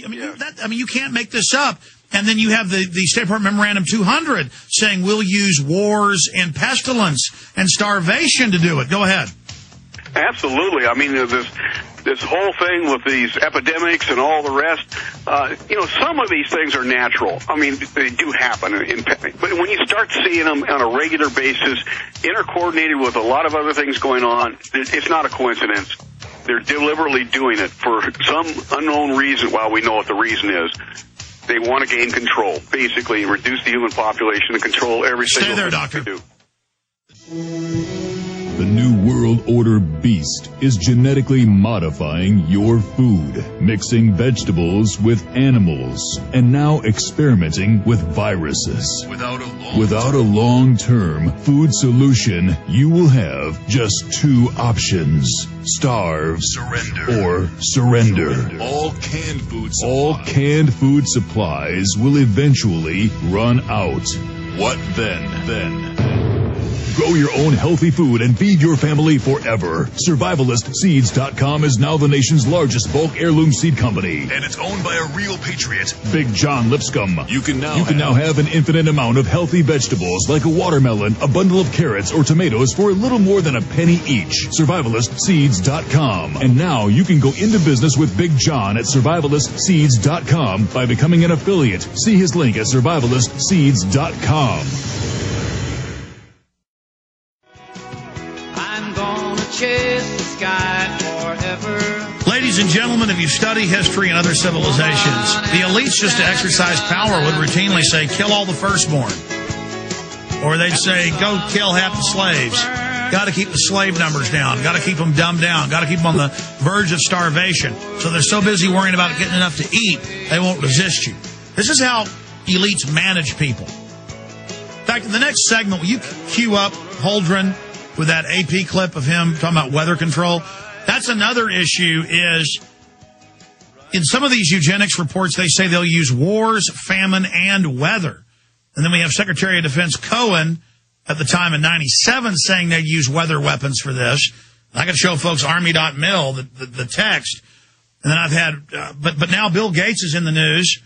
I mean, you can't make this up. And then you have the State Department Memorandum 200 saying we'll use wars and pestilence and starvation to do it. Go ahead. Absolutely. I mean, this whole thing with these epidemics and all the rest, some of these things are natural. I mean, they do happen. But when you start seeing them on a regular basis, intercoordinated with a lot of other things going on, it's not a coincidence. They're deliberately doing it for some unknown reason. Well, we know what the reason is. They want to gain control, basically, reduce the human population and control every single thing they do. The New World Order beast is genetically modifying your food, mixing vegetables with animals, and now experimenting with viruses. Without a long-term food solution, you will have just two options: starve, or surrender. All canned food supplies will eventually run out. What then? Grow your own healthy food and feed your family forever. SurvivalistSeeds.com is now the nation's largest bulk heirloom seed company. And it's owned by a real patriot, Big John Lipscomb. You can now have an infinite amount of healthy vegetables like a watermelon, a bundle of carrots, or tomatoes for a little more than a penny each. SurvivalistSeeds.com. And now you can go into business with Big John at SurvivalistSeeds.com by becoming an affiliate. See his link at SurvivalistSeeds.com. Chase the sky forever. Ladies and gentlemen, if you study history and other civilizations, the elites, just to exercise power, would routinely say, kill all the firstborn. Or they'd say, go kill half the slaves. Got to keep the slave numbers down. Got to keep them dumbed down. Got to keep them on the verge of starvation. So they're so busy worrying about getting enough to eat, they won't resist you. This is how elites manage people. In fact, in the next segment, will you cue up Holdren with that AP clip of him talking about weather control? That's another issue. Is in some of these eugenics reports, they say they'll use wars, famine, and weather. And then we have Secretary of Defense Cohen at the time in 97 saying they'd use weather weapons for this. I got to show folks Army.mil, the text. And then I've had, but now Bill Gates is in the news.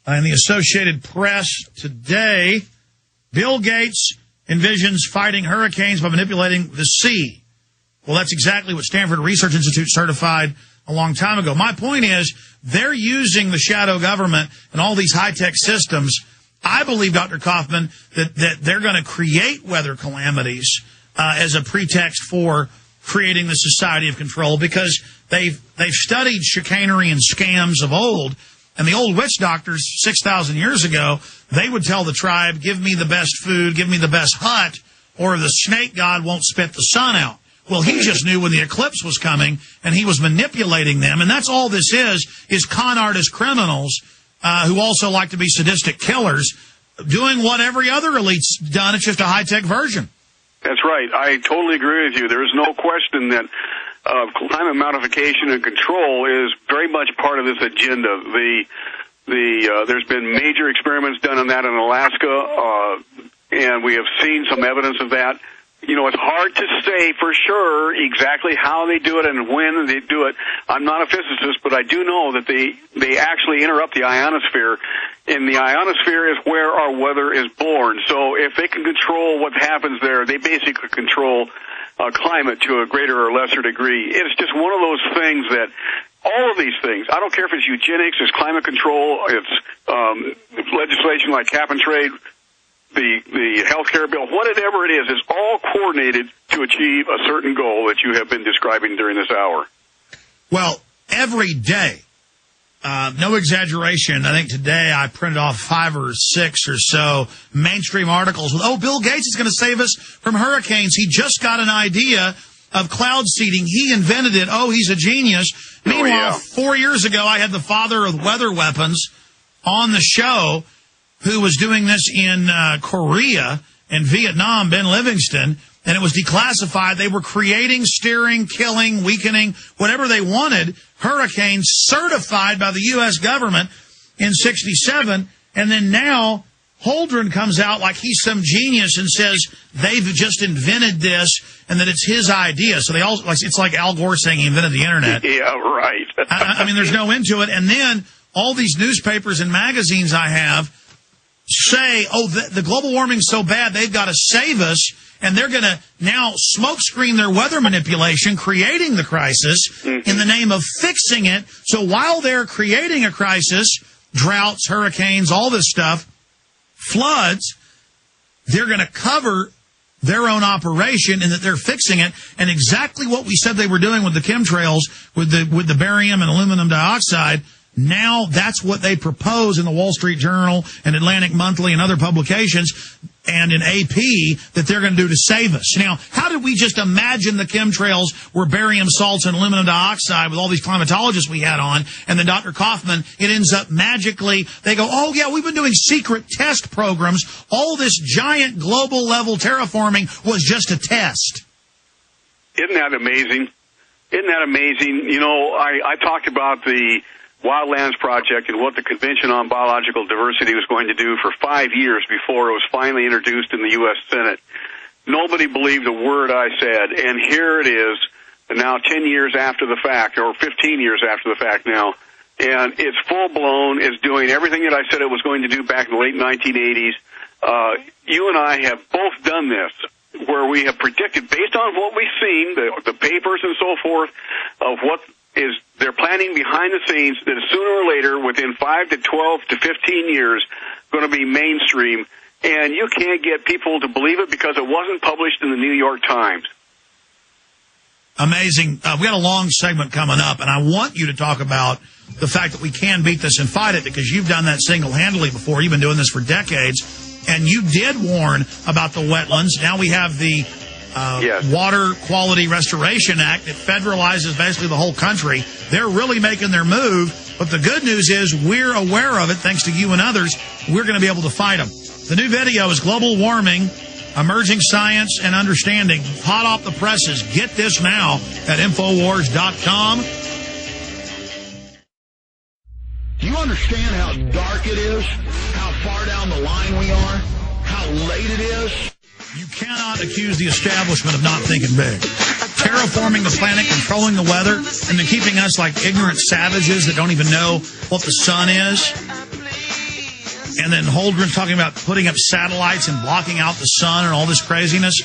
In the Associated Press today, Bill Gates envisions fighting hurricanes by manipulating the sea. Well, that's exactly what Stanford Research Institute certified a long time ago. My point is, they're using the shadow government and all these high-tech systems. I believe, Dr. Coffman, that they're going to create weather calamities as a pretext for creating the society of control, because they've studied chicanery and scams of old. And the old witch doctors 6,000 years ago, they would tell the tribe, give me the best food, give me the best hut, or the snake god won't spit the sun out. Well, he just knew when the eclipse was coming, and he was manipulating them. And that's all this is con artist criminals who also like to be sadistic killers, doing what every other elite's done. It's just a high-tech version. That's right. I totally agree with you. There is no question that climate modification and control is very much part of this agenda. There's been major experiments done on that in Alaska, and we have seen some evidence of that. You know, it's hard to say for sure exactly how they do it and when they do it. I'm not a physicist, but I do know that they actually interrupt the ionosphere, and the ionosphere is where our weather is born. So if they can control what happens there, they basically control climate to a greater or lesser degree. It's just one of those things that all of these things, I don't care if it's eugenics, it's climate control, it's legislation like cap and trade, the health care bill, whatever it is all coordinated to achieve a certain goal that you have been describing during this hour. Well, every day, no exaggeration, I think today I printed off 5 or 6 or so mainstream articles with, Bill Gates is going to save us from hurricanes. He just got an idea of cloud seeding. He invented it. He's a genius. Meanwhile, 4 years ago, I had the father of weather weapons on the show, who was doing this in Korea and Vietnam, Ben Livingston, and it was declassified. They were creating, steering, killing, weakening, whatever they wanted, hurricanes certified by the U.S. government in 67. And then now Holdren comes out like he's some genius and says they've just invented this and that it's his idea. So they all, it's like Al Gore saying he invented the internet. Yeah, right. I mean, there's no end to it. And then all these newspapers and magazines I have say, oh, the global warming's so bad, they've got to save us, and they're going to now smokescreen their weather manipulation, creating the crisis in the name of fixing it. So while they're creating a crisis, droughts, hurricanes, all this stuff, floods, they're going to cover their own operation and that they're fixing it. And exactly what we said they were doing with the chemtrails, with the barium and aluminum dioxide, now that's what they propose in the Wall Street Journal and Atlantic Monthly and other publications and in AP that they're going to do to save us. Now, how did we just imagine the chemtrails were barium salts and aluminum dioxide with all these climatologists we had on, and then Dr. Coffman, it ends up magically, they go, oh yeah, we've been doing secret test programs. All this giant global level terraforming was just a test. Isn't that amazing? Isn't that amazing? You know, I talked about the Wildlands Project and what the Convention on Biological Diversity was going to do for 5 years before it was finally introduced in the U.S. Senate. Nobody believed a word I said, and here it is, now 10 years after the fact, or 15 years after the fact now, and it's full-blown, it's doing everything that I said it was going to do back in the late 1980s. You and I have both done this, where we have predicted, based on what we've seen, the papers and so forth, of what is they're planning behind the scenes, that sooner or later, within 5 to 12 to 15 years, going to be mainstream. And you can't get people to believe it because it wasn't published in the New York Times. Amazing. We got a long segment coming up, and I want you to talk about the fact that we can beat this and fight it, because you've done that single-handedly before. You've been doing this for decades, and you did warn about the wetlands. Now we have the Water Quality Restoration Act that federalizes basically the whole country. They're really making their move, but the good news is we're aware of it thanks to you and others. We're going to be able to fight them. The new video is Global Warming, Emerging Science and Understanding. Hot off the presses. Get this now at Infowars.com. Do you understand how dark it is? How far down the line we are? How late it is? You cannot accuse the establishment of not thinking big. Terraforming the planet, controlling the weather, and then keeping us like ignorant savages that don't even know what the sun is. And then Holdren's talking about putting up satellites and blocking out the sun and all this craziness.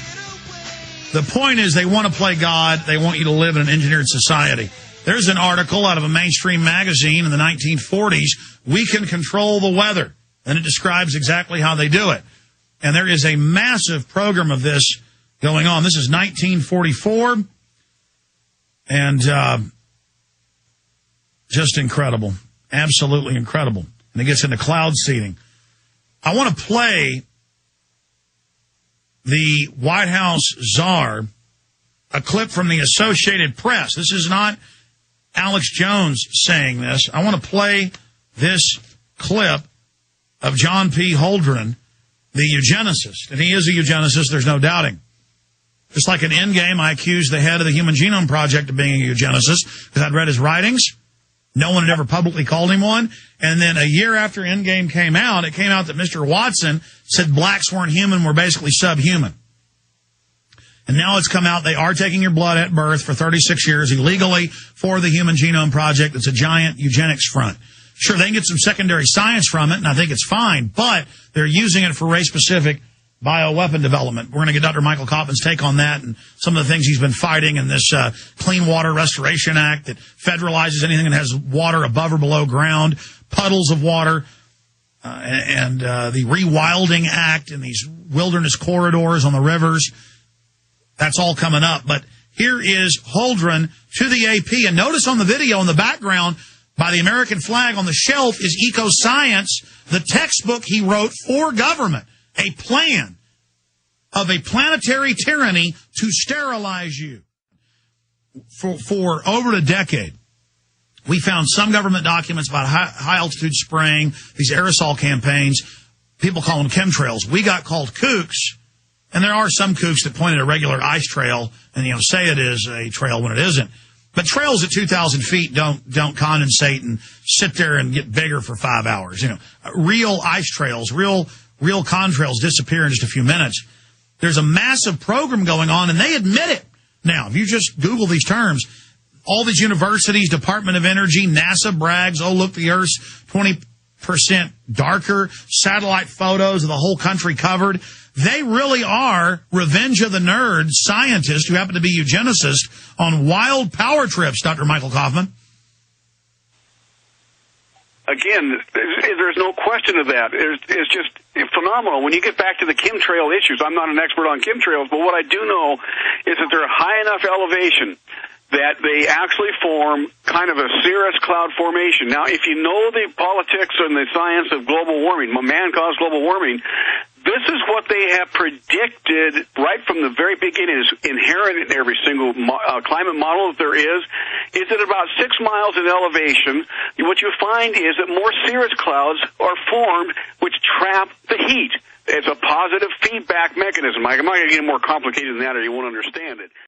The point is they want to play God. They want you to live in an engineered society. There's an article out of a mainstream magazine in the 1940s, We Can Control the Weather. And it describes exactly how they do it. And there is a massive program of this going on. This is 1944. And just incredible. Absolutely incredible. And it gets into cloud seeding. I want to play the White House czar, a clip from the Associated Press. This is not Alex Jones saying this. I want to play this clip of John P. Holdren, the eugenicist. And he is a eugenicist, there's no doubting. Just like in Endgame, I accused the head of the Human Genome Project of being a eugenicist because I'd read his writings. No one had ever publicly called him one. And then a year after Endgame came out, it came out that Mr. Watson said blacks weren't human, were basically subhuman. And now it's come out they are taking your blood at birth for 36 years illegally for the Human Genome Project. It's a giant eugenics front. Sure, they can get some secondary science from it, and I think it's fine, but they're using it for race-specific bioweapon development. We're going to get Dr. Michael Coffman's take on that and some of the things he's been fighting in this Clean Water Restoration Act that federalizes anything that has water above or below ground, puddles of water, and the Rewilding Act and these wilderness corridors on the rivers. That's all coming up. But here is Holdren to the AP. And notice on the video in the background, by the American flag on the shelf, is Ecoscience, the textbook he wrote for government, a plan of a planetary tyranny to sterilize you. For over a decade, we found some government documents about high-altitude spraying, these aerosol campaigns. People call them chemtrails. We got called kooks, and there are some kooks that point at a regular ice trail and, say it is a trail when it isn't. But trails at 2,000 feet don't condensate and sit there and get bigger for 5 hours. Real ice trails, real contrails disappear in just a few minutes. There's a massive program going on, and they admit it. Now, if you just Google these terms, all these universities, Department of Energy, NASA brags, oh, look, the Earth's 20% darker, satellite photos of the whole country covered. They really are Revenge of the Nerds scientists who happen to be eugenicists on wild power trips, Dr. Michael Coffman. Again, there's no question of that. It's just phenomenal. When you get back to the chemtrail issues, I'm not an expert on chemtrails, but what I do know is that they're high enough elevation that they actually form kind of a cirrus cloud formation. Now, if you know the politics and the science of global warming, man-caused global warming, this is what they have predicted right from the very beginning. Is inherent in every single climate model that there is that about 6 miles in elevation, what you find is that more cirrus clouds are formed which trap the heat. It's a positive feedback mechanism. I'm not going to get more complicated than that or you won't understand it.